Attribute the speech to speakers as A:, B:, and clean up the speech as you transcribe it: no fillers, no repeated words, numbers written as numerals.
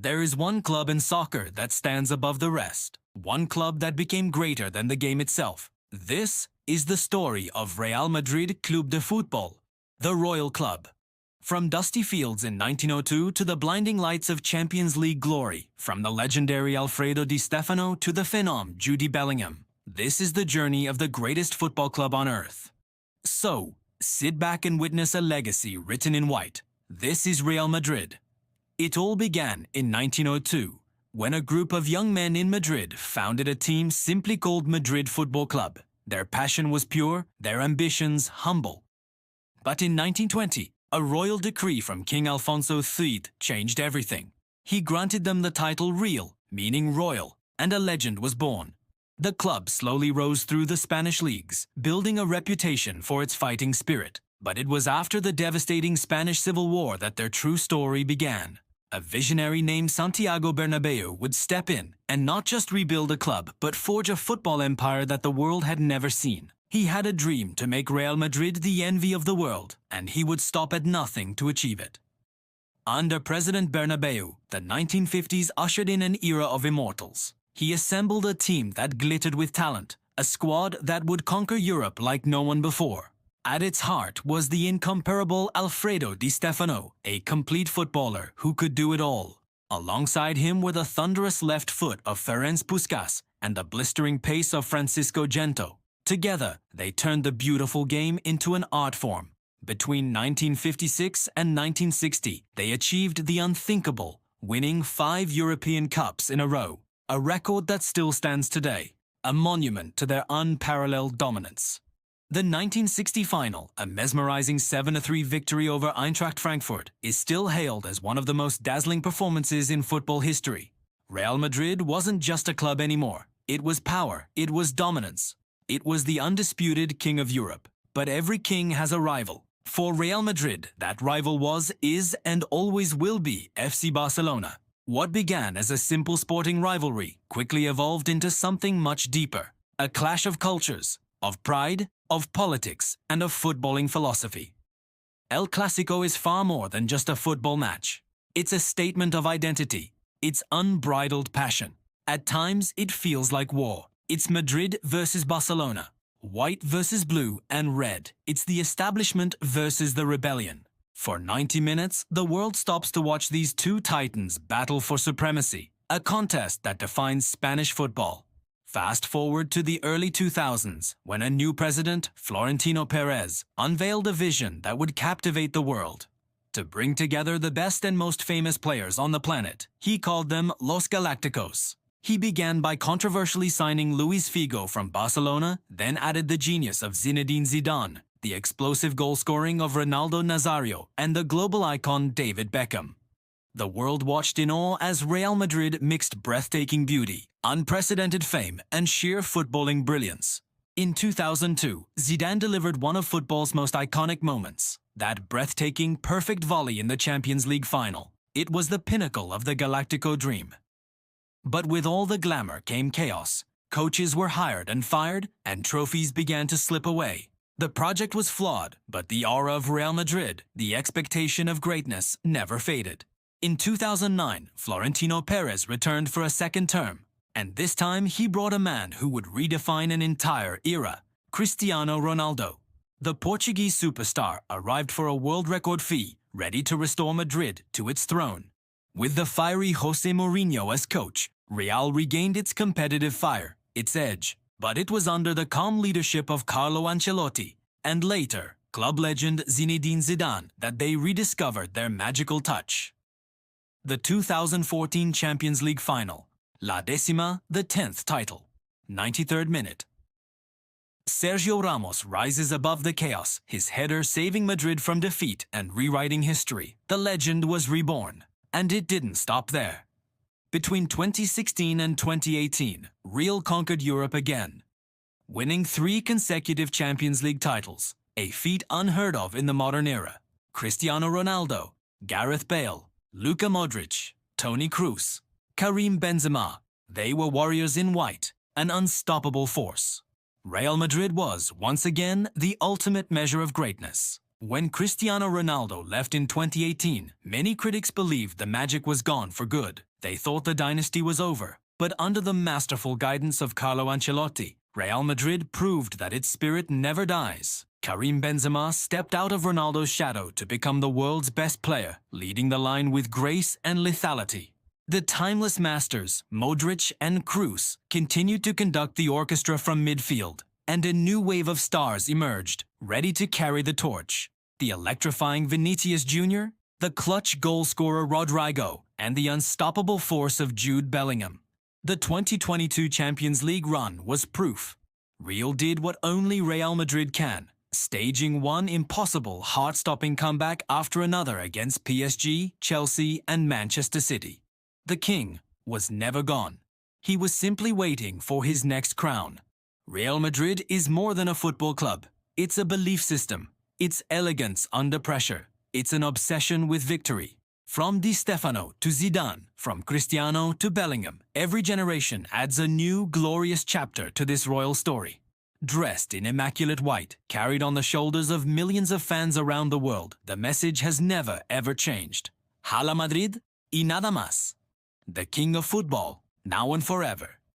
A: There is one club in soccer that stands above the rest, one club that became greater than the game itself. This is the story of Real Madrid Club de Fútbol, the Royal Club. From dusty fields in 1902 to the blinding lights of Champions League glory, from the legendary Alfredo Di Stéfano to the phenom Jude Bellingham, this is the journey of the greatest football club on earth. So, sit back and witness a legacy written in white. This is Real Madrid. It all began in 1902, when a group of young men in Madrid founded a team simply called Madrid Football Club. Their passion was pure, their ambitions humble. But in 1920, a royal decree from King Alfonso III changed everything. He granted them the title Real, meaning royal, and a legend was born. The club slowly rose through the Spanish leagues, building a reputation for its fighting spirit. But it was after the devastating Spanish Civil War that their true story began. A visionary named Santiago Bernabeu would step in and not just rebuild a club, but forge a football empire that the world had never seen. He had a dream to make Real Madrid the envy of the world, and he would stop at nothing to achieve it. Under President Bernabeu, the 1950s ushered in an era of immortals. He assembled a team that glittered with talent, a squad that would conquer Europe like no one before. At its heart was the incomparable Alfredo Di Stéfano, a complete footballer who could do it all. Alongside him were the thunderous left foot of Ferenc Puskás and the blistering pace of Francisco Gento. Together, they turned the beautiful game into an art form. Between 1956 and 1960, they achieved the unthinkable, winning 5 European Cups in a row, a record that still stands today, a monument to their unparalleled dominance. The 1960 final, a mesmerizing 7-3 victory over Eintracht Frankfurt, is still hailed as one of the most dazzling performances in football history. Real Madrid wasn't just a club anymore. It was power, it was dominance. It was the undisputed king of Europe. But every king has a rival. For Real Madrid, that rival was, is, and always will be FC Barcelona. What began as a simple sporting rivalry quickly evolved into something much deeper. A clash of cultures, of pride, of politics, and of footballing philosophy. El Clásico is far more than just a football match. It's a statement of identity. It's unbridled passion. At times, it feels like war. It's Madrid versus Barcelona. White versus blue and red. It's the establishment versus the rebellion. For 90 minutes, the world stops to watch these two titans battle for supremacy. A contest that defines Spanish football. Fast forward to the early 2000s, when a new president, Florentino Perez, unveiled a vision that would captivate the world. To bring together the best and most famous players on the planet, he called them Los Galácticos. He began by controversially signing Luis Figo from Barcelona, then added the genius of Zinedine Zidane, the explosive goal-scoring of Ronaldo Nazario, and the global icon David Beckham. The world watched in awe as Real Madrid mixed breathtaking beauty, unprecedented fame, and sheer footballing brilliance. In 2002, Zidane delivered one of football's most iconic moments, that breathtaking, perfect volley in the Champions League final. It was the pinnacle of the Galáctico dream. But with all the glamour came chaos. Coaches were hired and fired, and trophies began to slip away. The project was flawed, but the aura of Real Madrid, the expectation of greatness, never faded. In 2009, Florentino Perez returned for a second term, and this time he brought a man who would redefine an entire era, Cristiano Ronaldo. The Portuguese superstar arrived for a world record fee, ready to restore Madrid to its throne. With the fiery José Mourinho as coach, Real regained its competitive fire, its edge. But it was under the calm leadership of Carlo Ancelotti, and later, club legend Zinedine Zidane, that they rediscovered their magical touch. The 2014 Champions League final, La Décima, the 10th title, 93rd minute. Sergio Ramos rises above the chaos, his header saving Madrid from defeat and rewriting history. The legend was reborn, and it didn't stop there. Between 2016 and 2018, Real conquered Europe again, winning 3 consecutive Champions League titles, a feat unheard of in the modern era. Cristiano Ronaldo, Gareth Bale, Luka Modrić, Toni Kroos, Karim Benzema, they were warriors in white, an unstoppable force. Real Madrid was, once again, the ultimate measure of greatness. When Cristiano Ronaldo left in 2018, many critics believed the magic was gone for good. They thought the dynasty was over, but under the masterful guidance of Carlo Ancelotti, Real Madrid proved that its spirit never dies. Karim Benzema stepped out of Ronaldo's shadow to become the world's best player, leading the line with grace and lethality. The timeless masters, Modrić and Kroos, continued to conduct the orchestra from midfield, and a new wave of stars emerged, ready to carry the torch. The electrifying Vinicius Jr., the clutch goal-scorer Rodrigo, and the unstoppable force of Jude Bellingham. The 2022 Champions League run was proof. Real did what only Real Madrid can, staging one impossible, heart-stopping comeback after another against PSG, Chelsea, and Manchester City. The king was never gone. He was simply waiting for his next crown. Real Madrid is more than a football club. It's a belief system. It's elegance under pressure. It's an obsession with victory. From Di Stéfano to Zidane, from Cristiano to Bellingham, every generation adds a new, glorious chapter to this royal story. Dressed in immaculate white, carried on the shoulders of millions of fans around the world, the message has never ever changed. Hala Madrid y nada más. The king of football, now and forever.